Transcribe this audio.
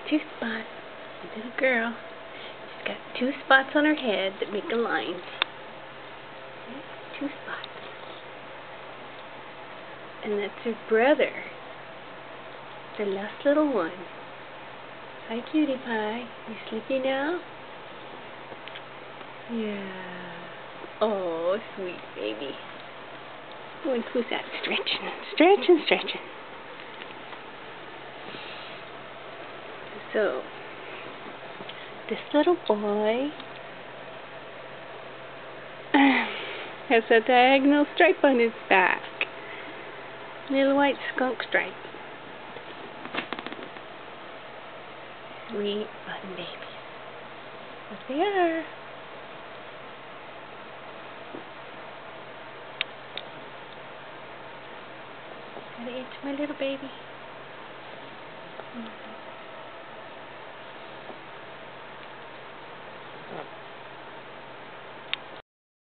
two spots. A little girl. She's got two spots on her head that make a line. Two spots. And that's her brother. The last little one. Hi, cutie pie. You sleepy now? Yeah. Oh, sweet baby. Oh, and who's that? Stretching, stretching, stretching. So, this little boy has a diagonal stripe on his back. Little white skunk stripe. Sweet button babies. What they are. Gotta itch my little baby.